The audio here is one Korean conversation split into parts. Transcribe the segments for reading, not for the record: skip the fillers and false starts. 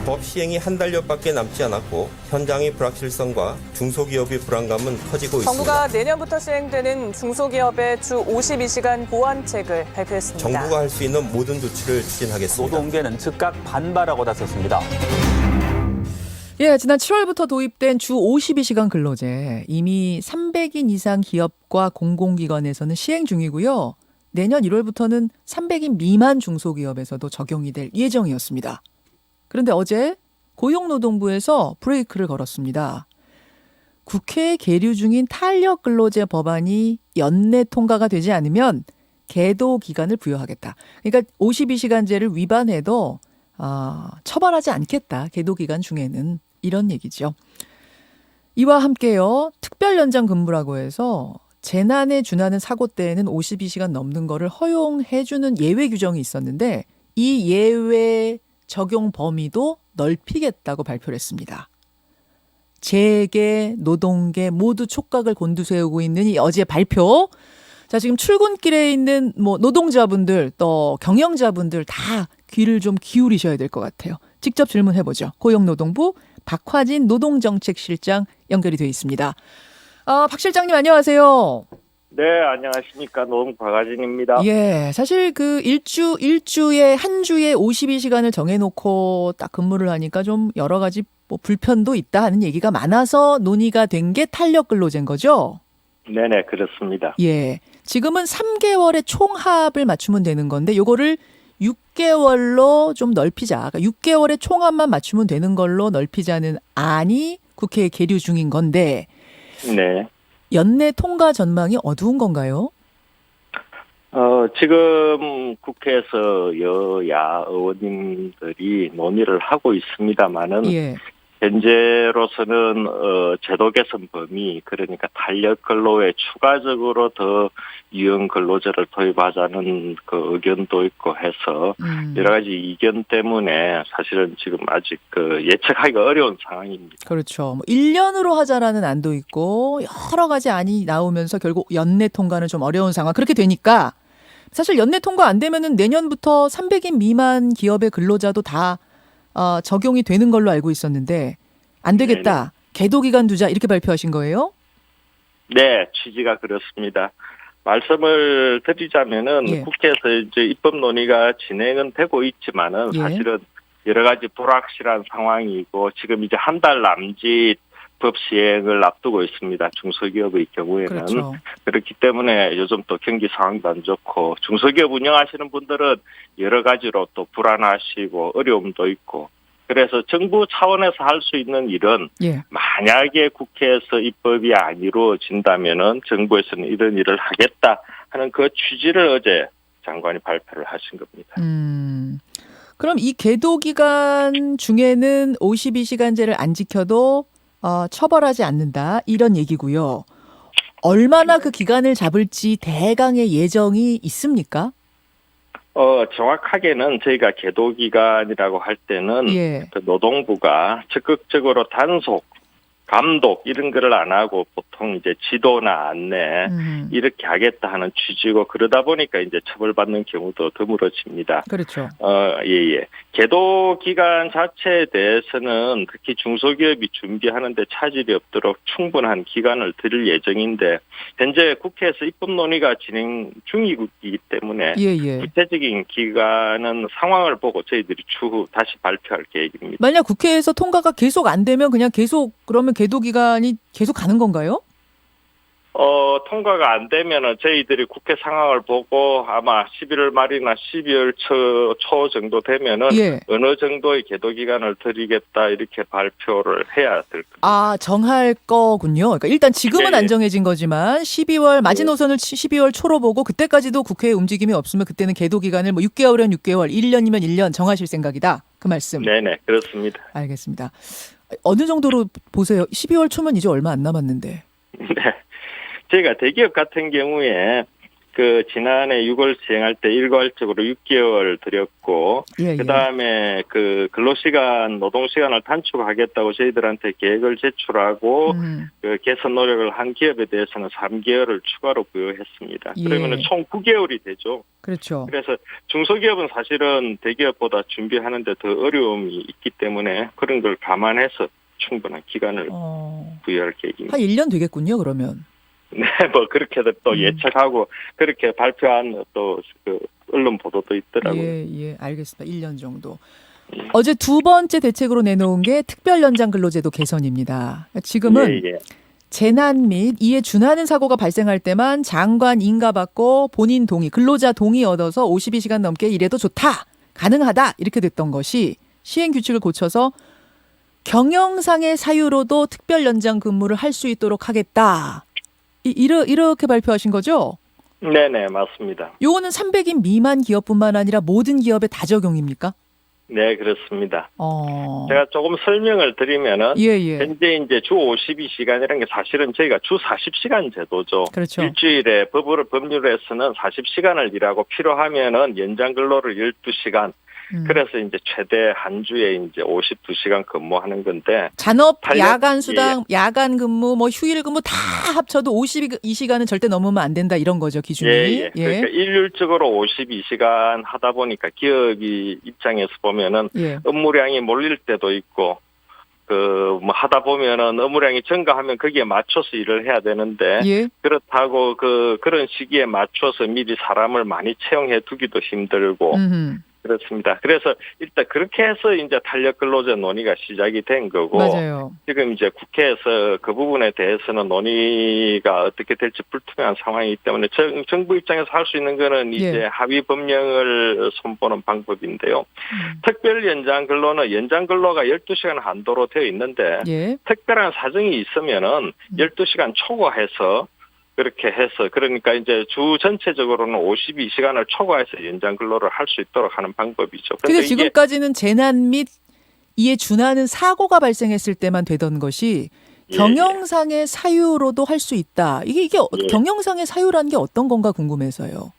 법 시행이 한 달여밖에 남지 않았고 현장의 불확실성과 중소기업의 불안감은 커지고 있습니다. 정부가 내년부터 시행되는 중소기업의 주 52시간 보완책을 발표했습니다. 정부가 할 수 있는 모든 조치를 추진하겠습니다. 노동계는 즉각 반발하고 나섰습니다. 예, 지난 7월부터 도입된 주 52시간 근로제 이미 300인 이상 기업과 공공기관에서는 시행 중이고요. 내년 1월부터는 300인 미만 중소기업에서도 적용이 될 예정이었습니다. 그런데 어제 고용노동부에서 브레이크를 걸었습니다. 국회에 계류 중인 탄력근로제 법안이 연내 통과가 되지 않으면 계도 기간을 부여하겠다. 그러니까 52시간제를 위반해도 처벌하지 않겠다. 계도 기간 중에는 이런 얘기죠. 이와 함께요. 특별 연장 근무라고 해서 재난에 준하는 사고 때에는 52시간 넘는 거를 허용해주는 예외 규정이 있었는데 이 예외 적용 범위도 넓히겠다고 발표를 했습니다. 재계, 노동계 모두 촉각을 곤두세우고 있는 이 어제 발표. 자, 지금 출근길에 있는 노동자분들 또 경영자분들 다 귀를 좀 기울이셔야 될 것 같아요. 직접 질문해보죠. 고용노동부 박화진 노동정책실장 연결이 되어 있습니다. 박 실장님 안녕하세요. 네, 안녕하십니까. 노동 박화진입니다. 예, 사실 그 한 주에 52시간을 정해놓고 딱 근무를 하니까 좀 여러 가지 불편도 있다 하는 얘기가 많아서 논의가 된 게 탄력근로제인 거죠? 네네, 그렇습니다. 예, 지금은 3개월의 총합을 맞추면 되는 건데 요거를 6개월로 좀 넓히자. 그러니까 6개월의 총합만 맞추면 되는 걸로 넓히자는 안이 국회에 계류 중인 건데 네. 연내 통과 전망이 어두운 건가요? 지금 국회에서 여야 의원님들이 논의를 하고 있습니다만은 예. 현재로서는 제도 개선 범위, 그러니까 탄력 근로에 추가적으로 더 유연 근로제를 도입하자는 그 의견도 있고 해서 여러 가지 이견 때문에 사실은 지금 아직 예측하기가 어려운 상황입니다. 그렇죠. 1년으로 하자라는 안도 있고 여러 가지 안이 나오면서 결국 연내 통과는 좀 어려운 상황. 그렇게 되니까 사실 연내 통과 안 되면은 내년부터 300인 미만 기업의 근로자도 다 적용이 되는 걸로 알고 있었는데 안 되겠다. 계도 기간 두자 이렇게 발표하신 거예요? 네, 취지가 그렇습니다. 말씀을 드리자면은 예. 국회에서 이제 입법 논의가 진행은 되고 있지만은 예. 사실은 여러 가지 불확실한 상황이고 지금 이제 한 달 남짓 법 시행을 앞두고 있습니다. 중소기업의 경우에는. 그렇죠. 그렇기 때문에 요즘 또 경기 상황도 안 좋고 중소기업 운영하시는 분들은 여러 가지로 또 불안하시고 어려움도 있고 그래서 정부 차원에서 할 수 있는 일은 예. 만약에 국회에서 입법이 안 이루어진다면은 정부에서는 이런 일을 하겠다 하는 그 취지를 어제 장관이 발표를 하신 겁니다. 그럼 이 계도 기간 중에는 52시간제를 안 지켜도 처벌하지 않는다 이런 얘기고요. 얼마나 그 기간을 잡을지 대강의 예정이 있습니까? 정확하게는 저희가 계도 기간이라고 할 때는 예. 그 노동부가 적극적으로 단속, 감독 이런 거를 안 하고 보통 이제 지도나 안내 이렇게 하겠다 하는 취지고 그러다 보니까 이제 처벌받는 경우도 드물어집니다. 그렇죠. 예. 계도 기간 자체에 대해서는 특히 중소기업이 준비하는데 차질이 없도록 충분한 기간을 드릴 예정인데 현재 국회에서 입법 논의가 진행 중이기 때문에 예. 구체적인 기간은 상황을 보고 저희들이 추후 다시 발표할 계획입니다. 만약 국회에서 통과가 계속 안 되면 그냥 그러면 계도 기간이 계속 가는 건가요? 통과가 안 되면은 저희들이 국회 상황을 보고 아마 11월 말이나 12월 초 정도 되면은 예. 어느 정도의 계도 기간을 드리겠다 이렇게 발표를 해야 될 겁니다. 정할 거군요. 그러니까 일단 지금은 네. 안 정해진 거지만 12월 마지노선을 12월 초로 보고 그때까지도 국회에 움직임이 없으면 그때는 계도 기간을 6개월이면 6개월, 1년이면 1년 정하실 생각이다. 그 말씀. 네네, 그렇습니다. 알겠습니다. 어느 정도로 보세요? 12월 초면 이제 얼마 안 남았는데. 네. 저희가 대기업 같은 경우에 그 지난해 6월 시행할 때 일괄적으로 6개월 드렸고 예. 그다음에 그 근로시간 노동시간을 단축하겠다고 저희들한테 계획을 제출하고 그 개선 노력을 한 기업에 대해서는 3개월을 추가로 부여했습니다. 예. 그러면 총 9개월이 되죠. 그렇죠. 그래서 중소기업은 사실은 대기업보다 준비하는데 더 어려움이 있기 때문에 그런 걸 감안해서 충분한 기간을 부여할 계획입니다. 한 1년 되겠군요, 그러면. 네, 뭐 그렇게도 또 예측하고 그렇게 발표한 또 그 언론 보도도 있더라고요. 예, 알겠습니다. 1년 정도. 어제 두 번째 대책으로 내놓은 게 특별 연장 근로제도 개선입니다. 지금은 예. 재난 및 이에 준하는 사고가 발생할 때만 장관 인가받고 본인 동의, 근로자 동의 얻어서 52시간 넘게 일해도 좋다, 가능하다 이렇게 됐던 것이 시행 규칙을 고쳐서 경영상의 사유로도 특별 연장 근무를 할 수 있도록 하겠다. 이렇게 발표하신 거죠? 네네, 맞습니다. 요거는 300인 미만 기업뿐만 아니라 모든 기업에 다 적용입니까? 네, 그렇습니다. 제가 조금 설명을 드리면은 예. 현재 이제 주 52시간이라는 게 사실은 저희가 주 40시간 제도죠. 그렇죠. 일주일에 법률에서는 40시간을 일하고 필요하면은 연장 근로를 12시간. 그래서 이제 최대 한 주에 이제 52시간 근무하는 건데 잔업, 야간 수당, 야간 근무, 뭐 휴일 근무 다 합쳐도 52시간은 절대 넘으면 안 된다 이런 거죠, 기준이. 예. 그러니까 일률적으로 52시간 하다 보니까 기업이 입장에서 보면은 업무량이 몰릴 때도 있고 뭐 하다 보면은 업무량이 증가하면 거기에 맞춰서 일을 해야 되는데 그렇다고 그런 시기에 맞춰서 미리 사람을 많이 채용해 두기도 힘들고 그렇습니다. 그래서 일단 그렇게 해서 이제 탄력 근로제 논의가 시작이 된 거고 맞아요. 지금 이제 국회에서 그 부분에 대해서는 논의가 어떻게 될지 불투명한 상황이기 때문에 정부 입장에서 할 수 있는 거는 이제 합의 법령을 손보는 방법인데요. 특별 연장 근로는 연장 근로가 12시간 한도로 되어 있는데 특별한 사정이 있으면은 12시간 초과해서 그렇게 해서 그러니까 이제 주 전체적으로는 52시간을 초과해서 연장 근로를 할 수 있도록 하는 방법이죠. 근데 지금까지는 재난 및 이에 준하는 사고가 발생했을 때만 되던 것이 경영상의 사유로도 할 수 있다. 이게 경영상의 사유라는 게 어떤 건가 궁금해서요.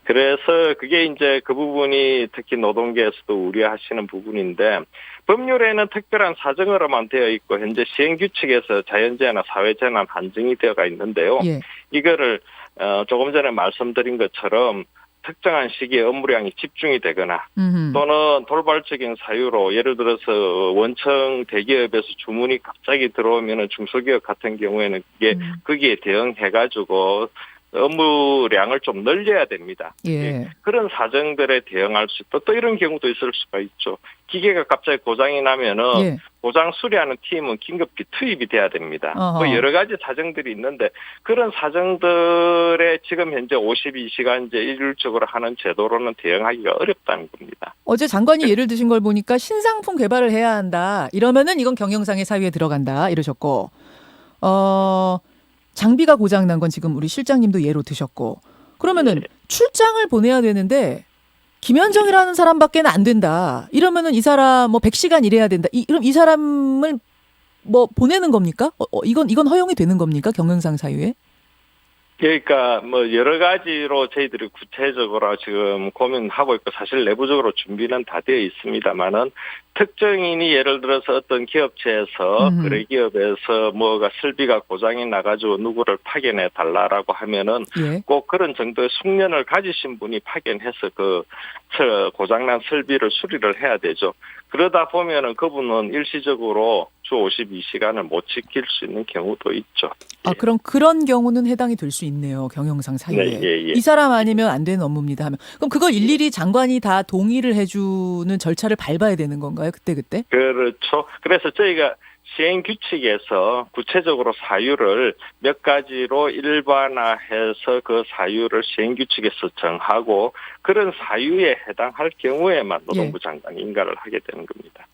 그래서 그게 이제 그 부분이 특히 노동계에서도 우려하시는 부분인데 법률에는 특별한 사정으로만 되어 있고 현재 시행규칙에서 자연재해나 사회재난 한정이 되어가 있는데요. 이거를 조금 전에 말씀드린 것처럼 특정한 시기에 업무량이 집중이 되거나 또는 돌발적인 사유로 예를 들어서 원청 대기업에서 주문이 갑자기 들어오면 중소기업 같은 경우에는 이게 거기에 대응해가지고 업무량을 좀 늘려야 됩니다. 그런 사정들에 대응할 수 있고 또 이런 경우도 있을 수가 있죠. 기계가 갑자기 고장이 나면은 고장 수리하는 팀은 긴급히 투입이 돼야 됩니다. 뭐 여러 가지 사정들이 있는데 그런 사정들에 지금 현재 52시간제 일률적으로 하는 제도로는 대응하기가 어렵다는 겁니다. 어제 장관이 예를 드신 걸 보니까 신상품 개발을 해야 한다. 이러면은 이건 경영상의 사유에 들어간다. 이러셨고 장비가 고장난 건 지금 우리 실장님도 예로 드셨고 그러면은 출장을 보내야 되는데 김현정이라는 사람밖에 안 된다. 이러면은 이 사람 뭐 100시간 일해야 된다. 그럼 이 사람을 뭐 보내는 겁니까? 이건 허용이 되는 겁니까? 경영상 사유에? 그러니까 뭐 여러 가지로 저희들이 구체적으로 지금 고민하고 있고 사실 내부적으로 준비는 다 되어 있습니다만은 특정인이 예를 들어서 어떤 기업체에서 거래 기업에서 뭐가 설비가 고장이 나가지고 누구를 파견해 달라라고 하면은 꼭 그런 정도의 숙련을 가지신 분이 파견해서 그 고장난 설비를 수리를 해야 되죠. 그러다 보면은 그분은 일시적으로 주 52시간을 못 지킬 수 있는 경우도 있죠. 그럼 그런 경우는 해당이 될 수 있네요. 경영상 사유에. 이 사람 아니면 안 되는 업무입니다 하면. 그럼 그걸 일일이 장관이 다 동의를 해주는 절차를 밟아야 되는 건가요? 그때? 그렇죠. 그래서 저희가 시행규칙에서 구체적으로 사유를 몇 가지로 일반화해서 그 사유를 시행규칙에서 정하고 그런 사유에 해당할 경우에만 노동부 장관이 인가를 하게 되는 겁니다.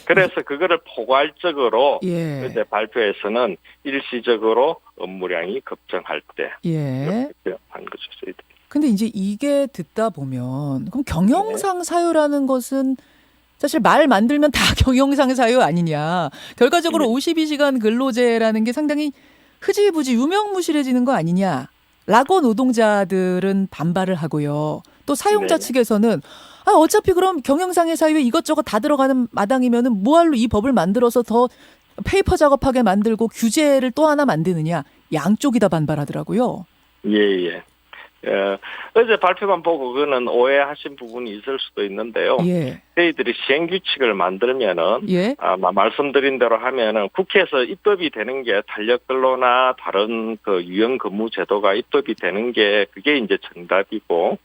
그래서 그거를 포괄적으로 이제 발표에서는 일시적으로 업무량이 급증할 때 이렇게 한 거죠. 저희들이. 근데 이제 이게 듣다 보면 그럼 경영상 사유라는 것은 사실 말 만들면 다 경영상 사유 아니냐. 결과적으로 52시간 근로제라는 게 상당히 흐지부지 유명무실해지는 거 아니냐. 라고 노동자들은 반발을 하고요. 또 사용자 네네. 측에서는 어차피 그럼 경영상의 사유에 이것저것 다 들어가는 마당이면은 뭐할로 이 법을 만들어서 더 페이퍼 작업하게 만들고 규제를 또 하나 만드느냐. 양쪽이 다 반발하더라고요. 예. 어제 발표만 보고 그거는 오해하신 부분이 있을 수도 있는데요. 예. 저희들이 시행규칙을 만들면은 예. 아마 말씀드린 대로 하면은 국회에서 입법이 되는 게 탄력근로나 다른 그 유연근무 제도가 입법이 되는 게 그게 이제 정답이고,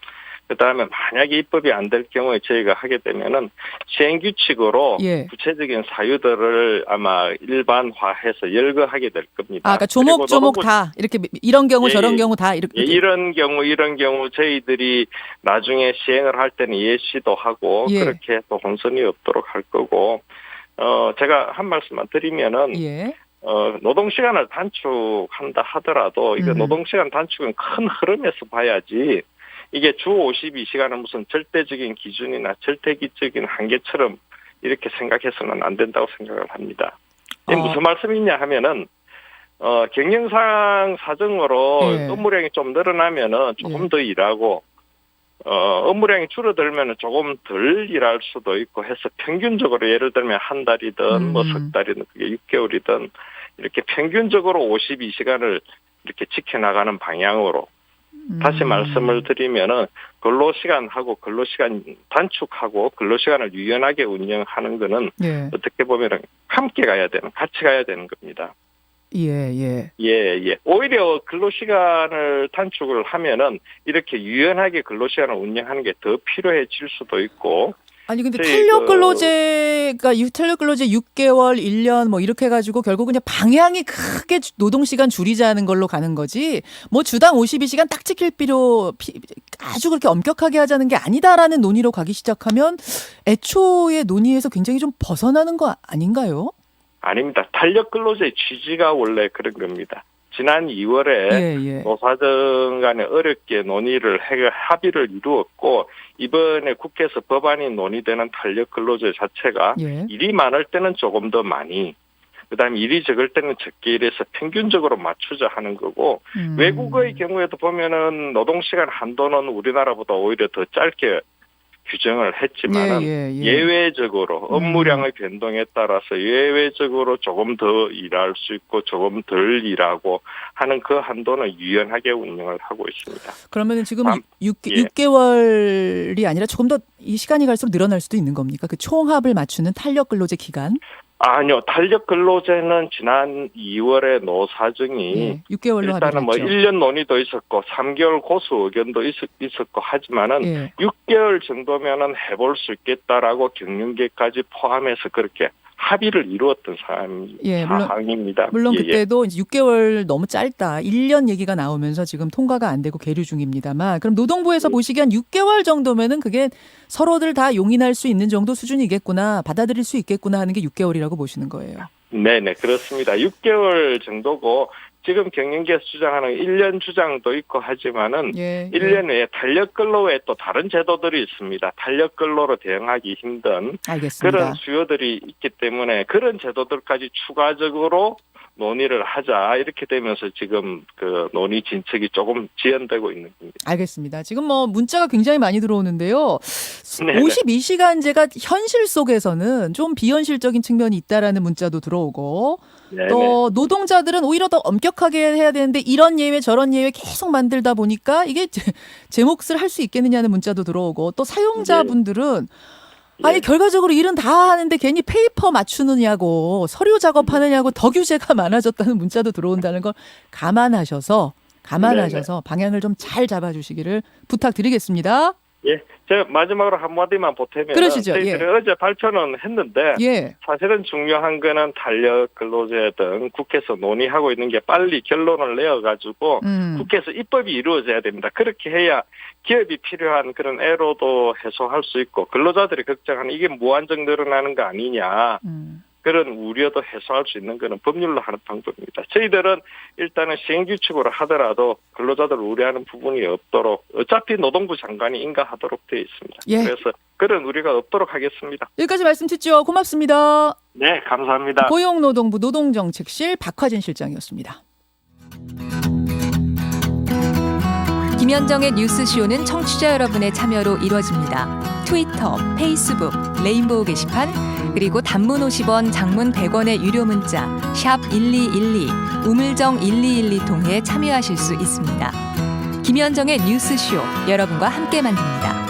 그다음에 만약에 입법이 안 될 경우에 저희가 하게 되면은 시행규칙으로 예. 구체적인 사유들을 아마 일반화해서 열거하게 될 겁니다. 그러니까 조목조목 다 이렇게 이런 경우 저런 경우 다 이렇게. 이런 경우 저희들이 나중에 시행을 할 때는 예시도 하고 예. 그렇게 또 혼선이 없도록 할 거고, 제가 한 말씀만 드리면은 예. 노동시간을 단축한다 하더라도 이거 노동시간 단축은 큰 흐름에서 봐야지, 이게 주 52시간은 무슨 절대적인 기준이나 절대기적인 한계처럼 이렇게 생각해서는 안 된다고 생각을 합니다. 이게 무슨 말씀이냐 하면은 경영상 사정으로 예. 업무량이 좀 늘어나면은 조금 더 일하고, 업무량이 줄어들면은 조금 덜 일할 수도 있고 해서 평균적으로 예를 들면 한 달이든 뭐 석 달이든 그게 6개월이든 이렇게 평균적으로 52시간을 이렇게 지켜나가는 방향으로 다시 말씀을 드리면은 근로시간하고 근로시간 단축하고 근로시간을 유연하게 운영하는 거는 예. 어떻게 보면은 함께 같이 가야 되는 겁니다. 예. 오히려 근로시간을 단축을 하면은 이렇게 유연하게 근로시간을 운영하는 게 더 필요해질 수도 있고. 아니 근데 탄력 근로제 6개월, 1년 뭐 이렇게 해가지고 결국 그냥 방향이 크게 노동 시간 줄이자는 걸로 가는 거지. 뭐 주당 52시간 딱 지킬 아주 그렇게 엄격하게 하자는 게 아니다라는 논의로 가기 시작하면 애초에 논의에서 굉장히 좀 벗어나는 거 아닌가요? 아닙니다. 탄력 근로제의 취지가 원래 그런 겁니다. 지난 2월에 노사정 간에 어렵게 논의를 해 합의를 이루었고, 이번에 국회에서 법안이 논의되는 탄력 근로제 자체가 일이 많을 때는 조금 더 많이, 그다음에 일이 적을 때는 적게 일해서 평균적으로 맞추자 하는 거고, 외국의 경우에도 보면은 노동시간 한도는 우리나라보다 오히려 더 짧게 규정을 했지만은 예외적으로 업무량의 변동에 따라서 예외적으로 조금 더 일할 수 있고 조금 덜 일하고 하는 그 한도는 유연하게 운영을 하고 있습니다. 그러면 지금 6개월이 아니라 조금 더 이 시간이 갈수록 늘어날 수도 있는 겁니까? 그 총합을 맞추는 탄력 근로제 기간? 아니요. 탄력 근로제는 지난 2월에 노사정이 6개월로 일단은 뭐 1년 논의도 있었고 3개월 고수 의견도 있었고 하지만은 6개월 정도면은 해볼 수 있겠다라고 경영계까지 포함해서 그렇게 합의를 이루었던 사항입니다. 물론 그때도 이제 6개월 너무 짧다. 1년 얘기가 나오면서 지금 통과가 안 되고 계류 중입니다만, 그럼 노동부에서 보시기엔 6개월 정도면은 그게 서로들 다 용인할 수 있는 정도 수준이겠구나, 받아들일 수 있겠구나 하는 게 6개월이라고 보시는 거예요. 네네, 그렇습니다. 6개월 정도고, 지금 경영계에서 주장하는 1년 주장도 있고 하지만은 1년 외에 탄력 근로 외에 또 다른 제도들이 있습니다. 탄력 근로로 대응하기 힘든 그런 수요들이 있기 때문에 그런 제도들까지 추가적으로 논의를 하자, 이렇게 되면서 지금 그 논의 진척이 조금 지연되고 있는 겁니다. 알겠습니다. 지금 뭐 문자가 굉장히 많이 들어오는데요. 52시간제가 현실 속에서는 좀 비현실적인 측면이 있다라는 문자도 들어오고, 또 노동자들은 오히려 더 엄격하게 해야 되는데 이런 예외 저런 예외 계속 만들다 보니까 이게 제 몫을 할 수 있겠느냐는 문자도 들어오고, 또 사용자분들은 아니 결과적으로 일은 다 하는데 괜히 페이퍼 맞추느냐고 서류 작업하느냐고 더 규제가 많아졌다는 문자도 들어온다는 걸 감안하셔서 방향을 좀 잘 잡아주시기를 부탁드리겠습니다. 예, 제가 마지막으로 한마디만 보태면, 그러시죠. 저희들이 어제 발표는 했는데 사실은 중요한 거는 탄력 근로제 등 국회에서 논의하고 있는 게 빨리 결론을 내어가지고 국회에서 입법이 이루어져야 됩니다. 그렇게 해야 기업이 필요한 그런 애로도 해소할 수 있고, 근로자들이 걱정하는 이게 무한정 늘어나는 거 아니냐, 그런 우려도 해소할 수 있는 것은 법률로 하는 방법입니다. 저희들은 일단은 시행규칙으로 하더라도 근로자들 우려하는 부분이 없도록, 어차피 노동부 장관이 인가하도록 되어 있습니다. 그래서 그런 우려가 없도록 하겠습니다. 여기까지 말씀 듣죠. 고맙습니다. 네, 감사합니다. 고용노동부 노동정책실 박화진 실장이었습니다. 김현정의 뉴스쇼는 청취자 여러분의 참여로 이루어집니다. 트위터, 페이스북, 레인보우 게시판, 그리고 단문 50원, 장문 100원의 유료 문자 샵 1212, 우물정 1212 통해 참여하실 수 있습니다. 김현정의 뉴스쇼, 여러분과 함께 만듭니다.